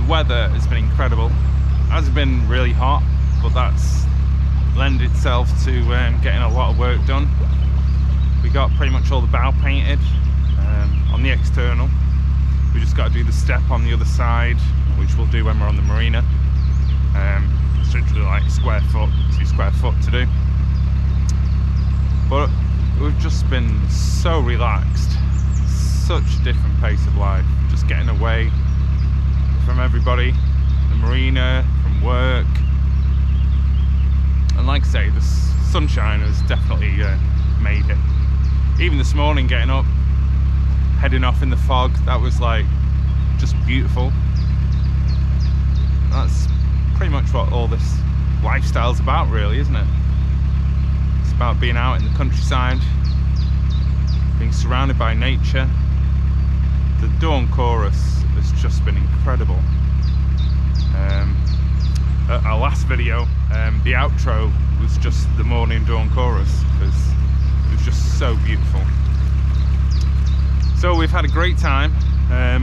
weather has been incredible. It hasn't been really hot, but that's lent itself to getting a lot of work done. We got pretty much all the bow painted on the external. We just got to do the step on the other side, which we'll do when we're on the marina. It's literally like 2 square foot to do. But we've just been so relaxed, such a different pace of life, just getting away from everybody, the marina, from work. And like I say, the sunshine has definitely made it. Even this morning, getting up, heading off in the fog, that was like just beautiful. That's pretty much what all this lifestyle's about, really, isn't it? It's about being out in the countryside, being surrounded by nature. The dawn chorus has just been incredible. Our last video, the outro was just the morning dawn chorus, because it was just so beautiful. So we've had a great time.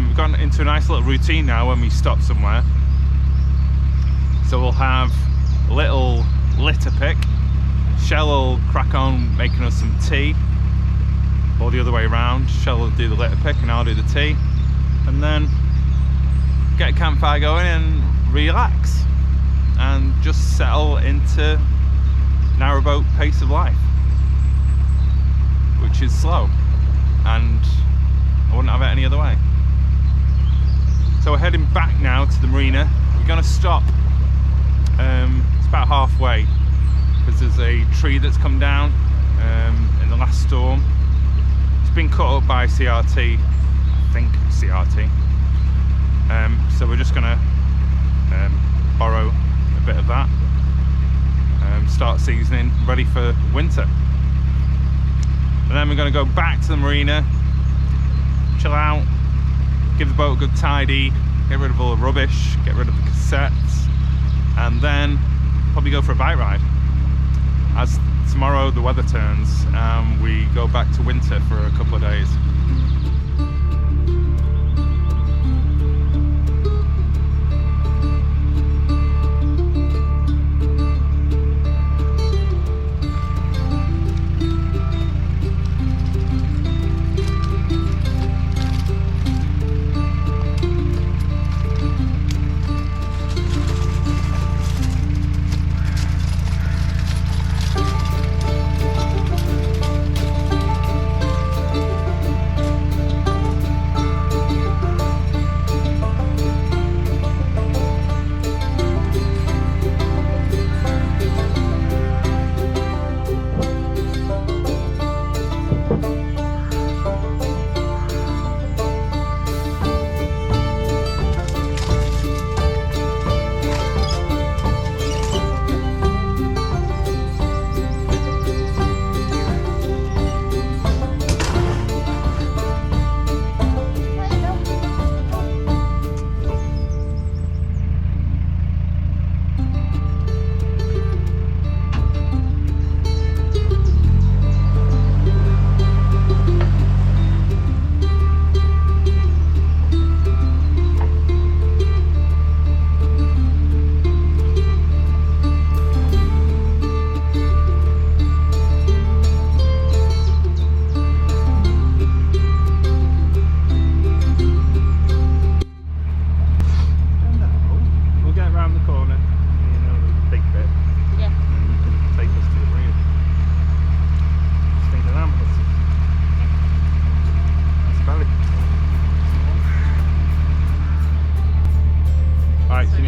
We've gotten into a nice little routine now when we stop somewhere. So we'll have a little litter pick. Shell will crack on making us some tea, or the other way around. Shell will do the litter pick and I'll do the tea, and then get a campfire going and relax and just settle into narrowboat pace of life, which is slow, and I wouldn't have it any other way. So we're heading back now to the marina. We're going to stop, it's about halfway, because there's a tree that's come down in the last storm. It's been cut up by CRT, I think CRT. So we're just going to borrow a bit of that, start seasoning, ready for winter. And then we're going to go back to the marina, chill out, give the boat a good tidy, get rid of all the rubbish, get rid of the cassettes, and then probably go for a bike ride. As tomorrow the weather turns and we go back to winter for a couple of days.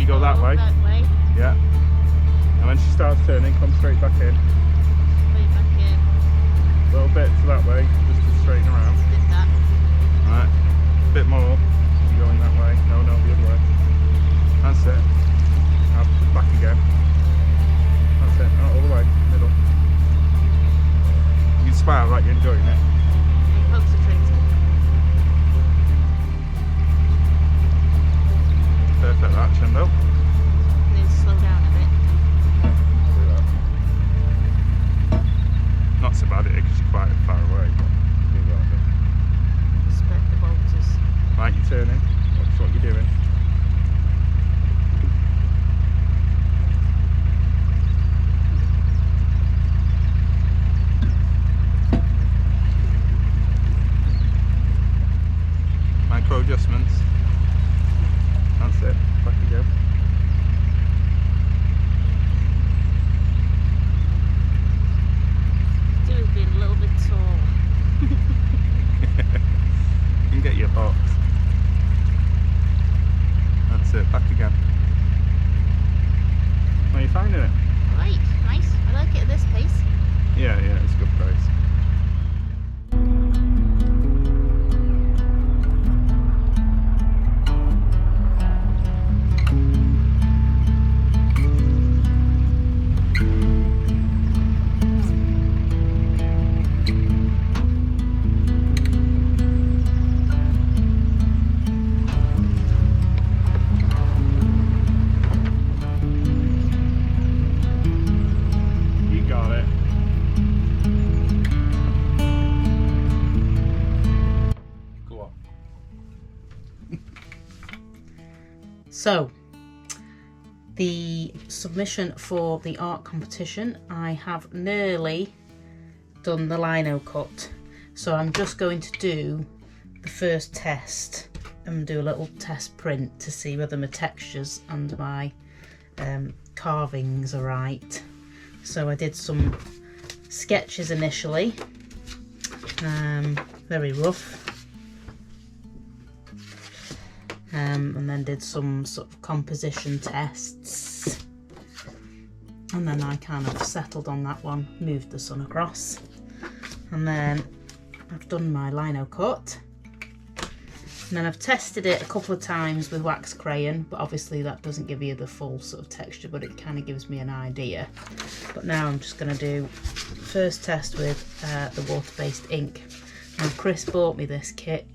Go that way. Yeah. And when she starts turning, come straight back in. Straight back in. A little bit to that way, just to straighten around. Did that. Alright. A bit more. You're going that way. No, the other way. That's it. Now back again. That's it. All the way. Middle. You can smile like you're enjoying it. Concentrating. Perfect that, Chendo. Need to slow down a bit. Do that. Not so bad because you're quite far away. Do that a bit. Respect the boaters. Right, you're turning. Watch what you're doing. How are you finding it? Right, nice. I like it at this pace. Yeah, it's a good price. So, the submission for the art competition, I have nearly done the lino cut. So I'm just going to do the first test and do a little test print to see whether my textures and my carvings are right. So I did some sketches initially, very rough. And then did some sort of composition tests, and then I kind of settled on that one, moved the sun across, and then I've done my lino cut, and then I've tested it a couple of times with wax crayon, but obviously that doesn't give you the full sort of texture, but it kind of gives me an idea. But now I'm just going to do first test with the water-based ink. Now Chris bought me this kit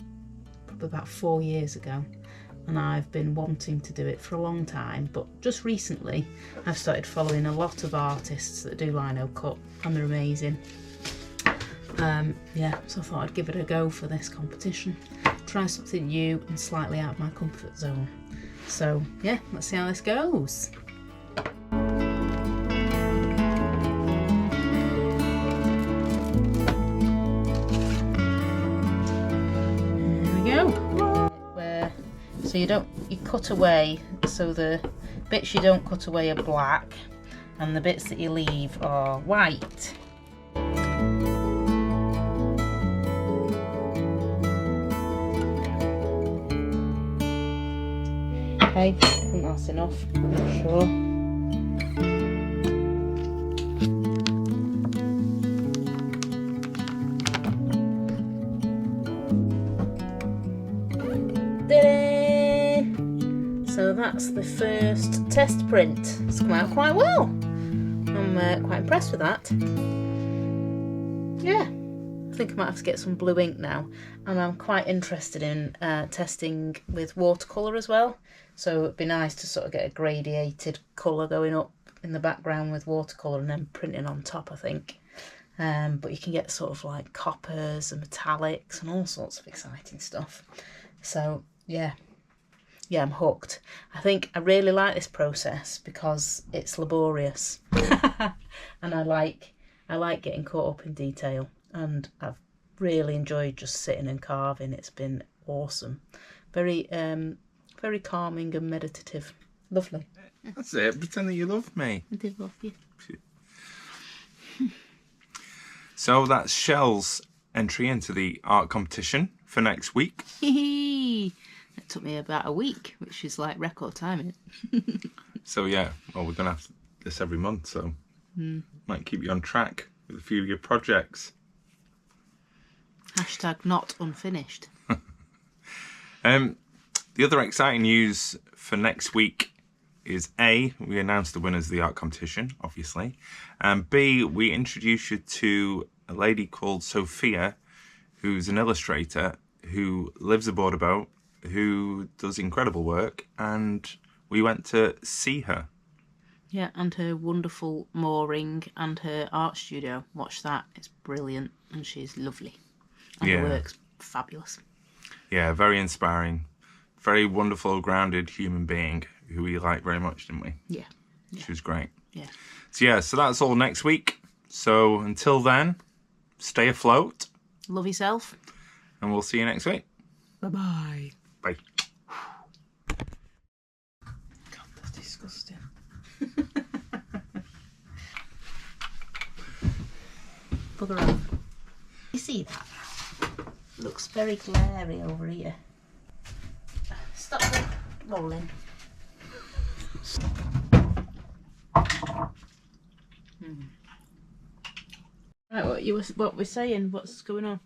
probably about 4 years ago, and I've been wanting to do it for a long time, but just recently I've started following a lot of artists that do lino cut, and they're amazing. Yeah, so I thought I'd give it a go for this competition, try something new and slightly out of my comfort zone. So yeah, let's see how this goes. There we go. So you cut away, so the bits you don't cut away are black and the bits that you leave are white. Okay, I think that's enough, I'm not sure. So that's the first test print. It's come out quite well. I'm quite impressed with that. Yeah, I think I might have to get some blue ink now. And I'm quite interested in testing with watercolour as well. So it'd be nice to sort of get a gradiated colour going up in the background with watercolour and then printing on top, I think. But you can get sort of like coppers and metallics and all sorts of exciting stuff. So yeah, I'm hooked. I think I really like this process because it's laborious and I like getting caught up in detail, and I've really enjoyed just sitting and carving. It's been awesome, very calming and meditative. Lovely. That's it, pretend that you love me. I did love you. So that's Shell's entry into the art competition for next week. It took me about a week, which is like record timing. So yeah, well, we're going to have this every month, so might keep you on track with a few of your projects. Hashtag not unfinished. The other exciting news for next week is A, we announced the winners of the art competition, obviously, and B, we introduce you to a lady called Sophia, who's an illustrator who lives aboard a boat, who does incredible work, and we went to see her. Yeah, and her wonderful mooring and her art studio. Watch that, it's brilliant, and she's lovely. And her work's fabulous. Yeah, very inspiring. Very wonderful, grounded human being who we like very much, didn't we? Yeah. She was great. Yeah. So that's all next week. So until then, stay afloat. Love yourself. And we'll see you next week. Bye-bye. Bye. God, that's disgusting. Bugger off. You see that? Looks very glary over here. Stop rolling. what we're saying. What's going on?